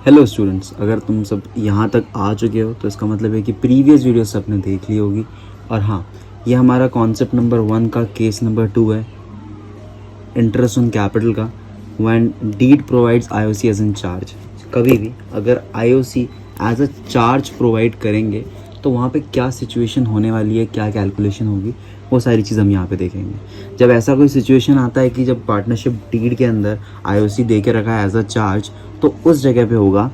Hello students, अगर तुम सब यहाँ तक आ चुके हो तो इसका मतलब है कि प्रीवियस वीडियो सबने देख ली होगी। और हाँ, ये हमारा कॉन्सेप्ट नंबर 1 का केस नंबर 2 है, इंटरेस्ट ऑन कैपिटल का, when deed provides IOC as in charge. कभी भी अगर IOC as a charge provide करेंगे तो वहाँ पे क्या सिचुएशन होने वाली है, क्या कैलकुलेशन होगी, वो सारी चीज़ हम यहाँ पे देखेंगे। जब ऐसा कोई सिचुएशन आता है कि जब पार्टनरशिप डीड के अंदर आईओसी दे के रखा है एज अ चार्ज, तो उस जगह पे होगा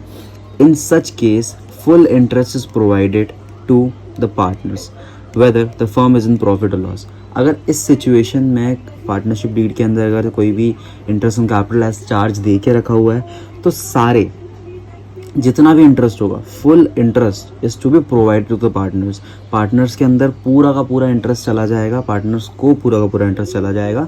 in such case full interest is provided to the partners whether the firm is in profit और लॉस। अगर इस सिचुएशन में पार्टनरशिप डीड के अंदर अगर कोई भी interest on capital as charge दे के रखा हुआ है तो सारे जितना भी इंटरेस्ट होगा, full interest is to be provide to the partners. Partners के अंदर पूरा का पूरा इंटरेस्ट चला जाएगा, पार्टनर्स को पूरा का पूरा इंटरेस्ट चला जाएगा,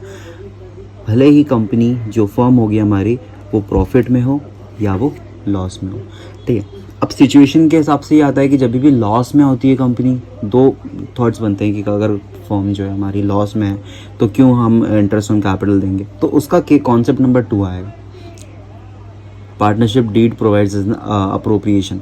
भले ही कंपनी जो फर्म होगी हमारी वो प्रॉफिट में हो या वो लॉस में हो। ठीक है, अब सिचुएशन के हिसाब से ये आता है कि जब भी लॉस में होती है कंपनी, दो थॉट्स बनते हैं कि अगर फर्म जो है हमारी लॉस में है तो क्यों हम इंटरेस्ट ऑन कैपिटल देंगे, तो उसका कॉन्सेप्ट नंबर 2 आएगा, पार्टनरशिप डीड प्रोवाइड्स अप्रोप्रिएशन।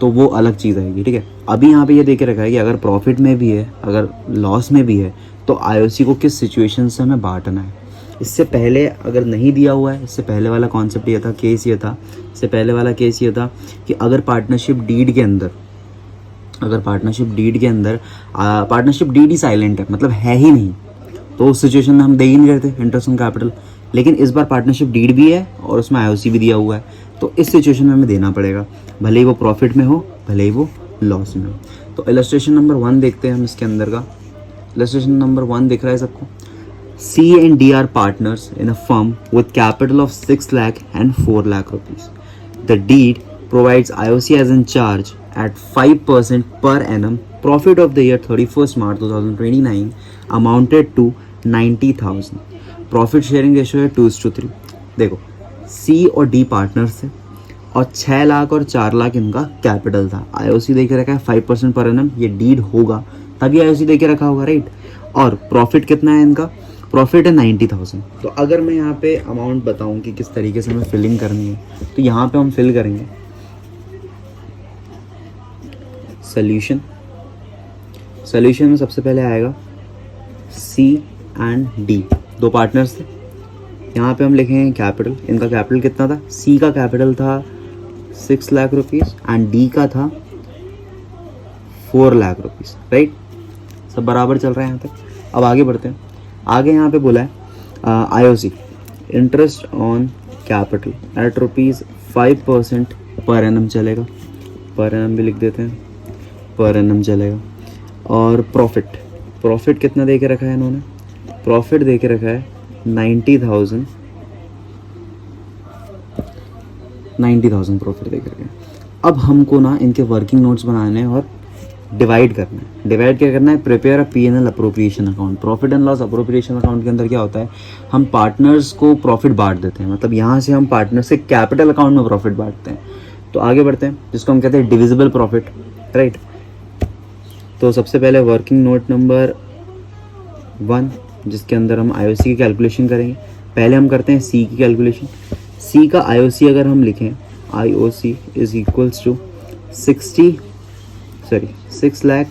तो वो अलग चीज़ आएगी। ठीक है, अभी यहाँ पे ये देख के रखा है कि अगर प्रॉफिट में भी है, अगर लॉस में भी है, तो आईओसी को किस सिचुएशन से हमें बांटना है। इससे पहले अगर नहीं दिया हुआ है, इससे पहले वाला कॉन्सेप्ट ये था, केस ये था, इससे पहले वाला केस ये था कि अगर पार्टनरशिप डीड के अंदर पार्टनरशिप डीड ही साइलेंट है, मतलब है ही नहीं, तो उस सिचुएशन में हम दे ही नहीं रहते इंटरेस्ट ऑन कैपिटल। लेकिन इस बार पार्टनरशिप डीड भी है और उसमें आईओसी भी दिया हुआ है, तो इस सिचुएशन में हमें देना पड़ेगा, भले ही वो प्रॉफिट में हो, भले ही वो लॉस में हो। तो इलस्ट्रेशन नंबर 1 देखते हैं हम इसके अंदर का। इलस्ट्रेशन नंबर 1 दिख रहा है सबको। C and D are partners in a firm with capital of 6 lakh and 4 lakh rupees. The deed provides IOC as in charge at 5% per annum. Profit of the year 31st March 2029 amounted to 90,000. Profit sharing ratio है 2:3। देखो, C और D partners थे और 6 लाख और 4 लाख इनका capital था। IOC दे के रखा है 5% पर एनम, ये डीड होगा तभी IOC दे के रखा होगा, राइट। और प्रॉफिट कितना है इनका, प्रॉफिट है 90,000। तो अगर मैं यहाँ पे अमाउंट बताऊँ कि किस तरीके से हमें फिलिंग करनी है, तो यहाँ पे हम फिल करेंगे सोल्यूशन में सबसे पहले आएगा C एंड D, दो पार्टनर्स थे। यहाँ पे हम लिखेंगे कैपिटल, इनका कैपिटल कितना था, C का कैपिटल था 6 लाख रुपीज़ एंड D का था 4 लाख रुपीज़, राइट। सब बराबर चल रहा है यहाँ तक। अब आगे बढ़ते हैं। आगे यहाँ पे बोला है IOC interest on capital eight ₹5% per annum चलेगा, पर एनम भी लिख देते हैं, पर एनम चलेगा। और प्रॉफिट कितना दे के रखा है इन्होंने, प्रॉफिट दे के रखा है 90,000 प्रॉफिट दे के रखा है। अब हमको ना इनके वर्किंग नोट्स बनाने हैं और डिवाइड करना है। डिवाइड क्या करना है, prepare a P&L appropriation account. Profit and loss appropriation account के अंदर क्या होता है, हम पार्टनर्स को प्रॉफिट बांट देते हैं, मतलब यहाँ से हम पार्टनर से कैपिटल अकाउंट में प्रॉफिट बांटते हैं। तो आगे बढ़ते हैं, जिसको हम कहते हैं डिविजिबल प्रॉफिट, राइट। तो सबसे पहले वर्किंग नोट नंबर 1, जिसके अंदर हम आईओसी की कैलकुलेशन करेंगे। पहले हम करते हैं सी की कैलकुलेशन। सी का आईओसी अगर हम लिखें, IOC is equals to 6 lakh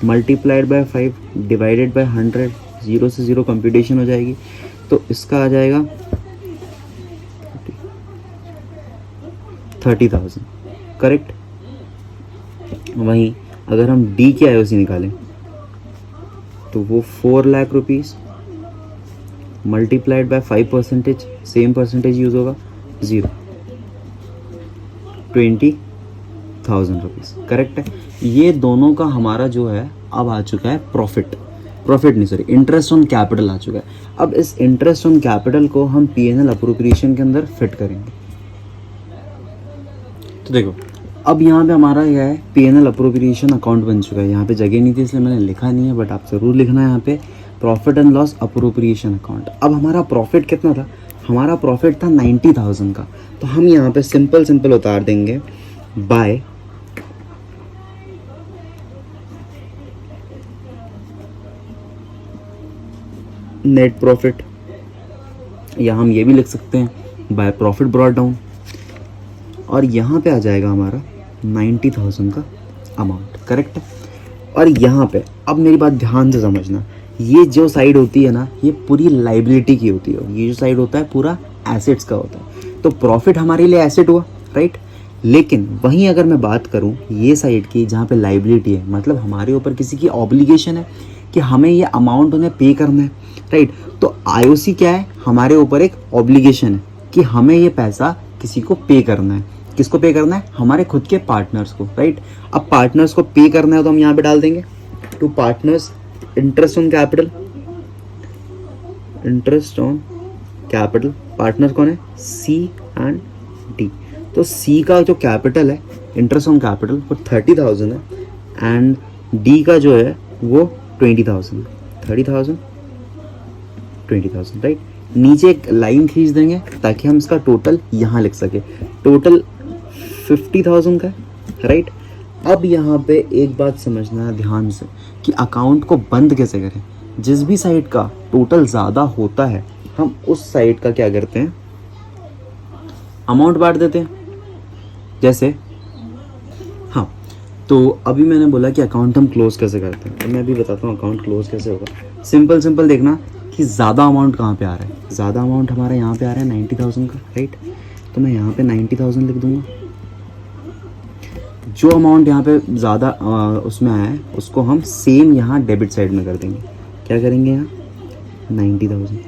multiplied by 5 divided by 100, 0 से 0 कंप्यूटेशन हो जाएगी, तो इसका आ जाएगा 30,000, करेक्ट। वहीं अगर हम डी की आईओसी निकालें तो वो 4 lakh rupees multiplied by 5%, same percentage use होगा, 0, 20,000 रुपीज़, करेक्ट है। ये दोनों का हमारा जो है अब आ चुका है प्रॉफिट नहीं, सॉरी, इंटरेस्ट ऑन कैपिटल आ चुका है। अब इस इंटरेस्ट ऑन कैपिटल को हम P&L अप्रोप्रिएशन के अंदर फिट करेंगे। तो देखो, अब यहाँ पे हमारा क्या है, P&L अप्रोप्रिएशन अकाउंट बन चुका है। यहाँ पे जगह नहीं थी इसलिए मैंने लिखा नहीं है, बट आप ज़रूर लिखना है यहाँ पे profit and loss appropriation account. अब हमारा प्रॉफिट कितना था, हमारा प्रॉफिट था 90,000 का, तो हम यहाँ पे सिंपल उतार देंगे बाय नेट प्रॉफिट, या हम ये भी लिख सकते हैं बाय प्रॉफिट ब्रॉट डाउन। और यहाँ पे आ जाएगा हमारा 90,000 का अमाउंट, करेक्ट है। और यहाँ पे अब मेरी बात ध्यान से समझना, ये जो साइड होती है ना ये पूरी लाइबिलिटी की होती है और ये जो साइड होता है पूरा एसेट्स का होता है। तो प्रॉफिट हमारे लिए एसेट हुआ, राइट। लेकिन वहीं अगर मैं बात करूँ ये साइड की जहाँ पे लाइबिलिटी है, मतलब हमारे ऊपर किसी की ऑब्लिगेशन है कि हमें ये अमाउंट उन्हें पे करना है, राइट। तो आईओसी क्या है, हमारे ऊपर एक ऑब्लिगेशन है कि हमें ये पैसा किसी को पे करना है। किसको पे करना है, हमारे खुद के पार्टनर्स को, राइट। अब पार्टनर्स को पे करना है तो हम यहाँ पे डाल देंगे to partners interest on capital, interest on capital. Partner कौन है, सी एंड डी। तो सी का जो कैपिटल है इंटरेस्ट ऑन कैपिटल वो 30,000 है एंड डी का जो है वो 20,000, 30,000 20,000, राइट। नीचे एक लाइन खींच देंगे ताकि हम इसका टोटल यहाँ लिख सके। टोटल 50,000 का है, राइट। अब यहाँ पे एक बात समझना है ध्यान से कि अकाउंट को बंद कैसे करें। जिस भी साइड का टोटल ज़्यादा होता है हम उस साइड का क्या करते हैं, अमाउंट बांट देते हैं। जैसे हाँ, तो अभी मैंने बोला कि अकाउंट हम क्लोज कैसे करते हैं, तो मैं अभी बताता हूँ अकाउंट क्लोज कैसे होगा। सिंपल देखना कि ज़्यादा अमाउंट कहाँ पे आ रहा है। ज़्यादा अमाउंट हमारा यहाँ पे आ रहा है 90,000 का, राइट। तो मैं यहाँ पे 90,000 लिख दूँगा। जो अमाउंट यहाँ पे ज़्यादा उसमें आया है उसको हम सेम यहाँ डेबिट साइड में कर देंगे। क्या करेंगे यहाँ 90,000।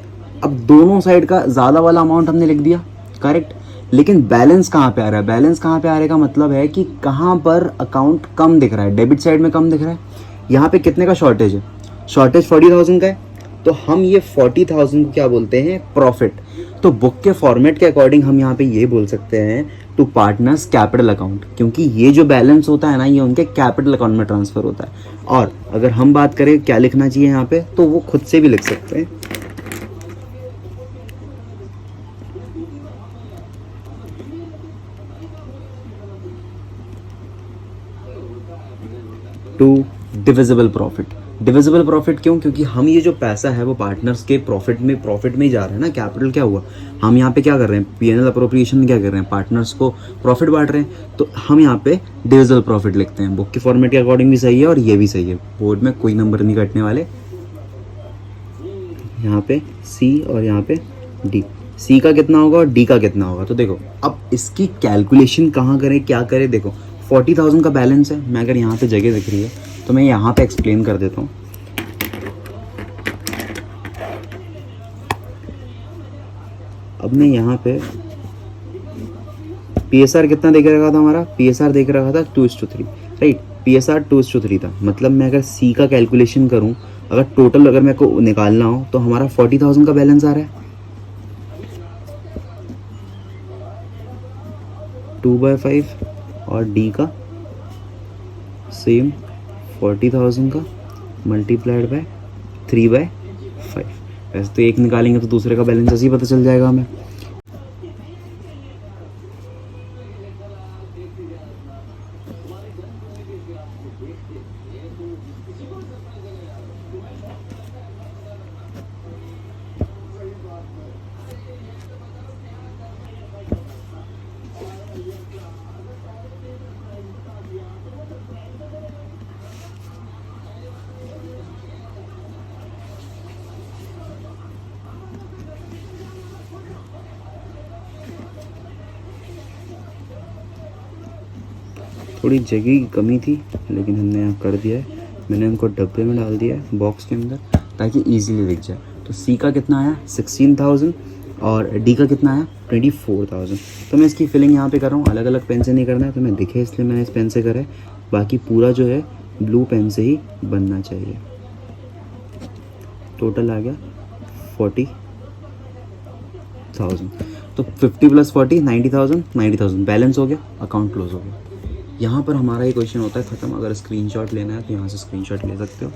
अब दोनों साइड का ज़्यादा वाला अमाउंट हमने लिख दिया, करेक्ट। लेकिन बैलेंस कहाँ पे आ रहा है, बैलेंस कहाँ पे आ रहा है का मतलब है कि कहाँ पर अकाउंट कम दिख रहा है। डेबिट साइड में कम दिख रहा है। यहाँ पे कितने का शॉर्टेज है, शॉर्टेज 40,000 का है। तो हम ये 40,000 को क्या बोलते हैं, प्रॉफिट। तो बुक के फॉर्मेट के अकॉर्डिंग हम यहाँ पे ये बोल सकते हैं टू पार्टनर्स कैपिटल अकाउंट, क्योंकि ये जो बैलेंस होता है ना ये उनके कैपिटल अकाउंट में ट्रांसफ़र होता है। और अगर हम बात करें क्या लिखना चाहिए यहाँ पे, तो वो खुद से भी लिख सकते हैं। To divisible profit. Divisible profit क्यों, क्योंकि हम ये जो पैसा है वो पार्टनर्स के प्रॉफिट में ही जा रहा है ना। कैपिटल क्या हुआ, हम यहाँ पे क्या कर रहे हैं, पीएनएल अप्रोप्रिएशन में क्या कर रहे हैं, पार्टनर्स को प्रॉफिट बांट रहे हैं। तो हम यहाँ पे डिविजिबल प्रॉफिट लिखते हैं। बुक के फॉर्मेट के अकॉर्डिंग भी सही है और ये भी सही है, बोर्ड में कोई नंबर नहीं कटने वाले। यहाँ पे सी और यहाँ पे डी। सी का कितना होगा और डी का कितना होगा। तो देखो अब इसकी कैलकुलेशन कहाँ करें, क्या करें। देखो 40,000 का बैलेंस है, मैं अगर यहाँ पे जगह दिख रही है तो मैं यहाँ पे एक्सप्लेन कर देता हूँ। अब मैं यहाँ पे PSR कितना देख रखा था, हमारा PSR देख रखा था 2:3, राइट। PSR 2:3 था। मतलब मैं अगर C का कैलकुलेशन करूँ, अगर टोटल अगर मेरे को निकालना हो तो हमारा 40,000 का बैलेंस आ रहा है। 2/5 और D का सेम 40,000 का मल्टीप्लाइड बाय 3/5। वैसे तो एक निकालेंगे तो दूसरे का बैलेंस ऐसे ही पता चल जाएगा हमें। थोड़ी जगह की कमी थी लेकिन हमने यहाँ कर दिया है। मैंने उनको डब्बे में डाल दिया है बॉक्स के अंदर ताकि इजीली दिख जाए। तो सी का कितना आया 16,000 और डी का कितना आया 24,000। तो मैं इसकी फिलिंग यहाँ पे कर रहा हूँ, अलग अलग पेन से नहीं करना है। तो मैं दिखे इसलिए मैंने इस पेन से करा है, बाकी पूरा जो है ब्लू पेन से ही बनना चाहिए। टोटल आ गया 40,000। तो 50 + 40 90,000, 90,000 बैलेंस हो गया, अकाउंट क्लोज हो गया। यहाँ पर हमारा ये क्वेश्चन होता है ख़त्म। अगर स्क्रीनशॉट लेना है तो यहाँ से स्क्रीनशॉट ले सकते हो।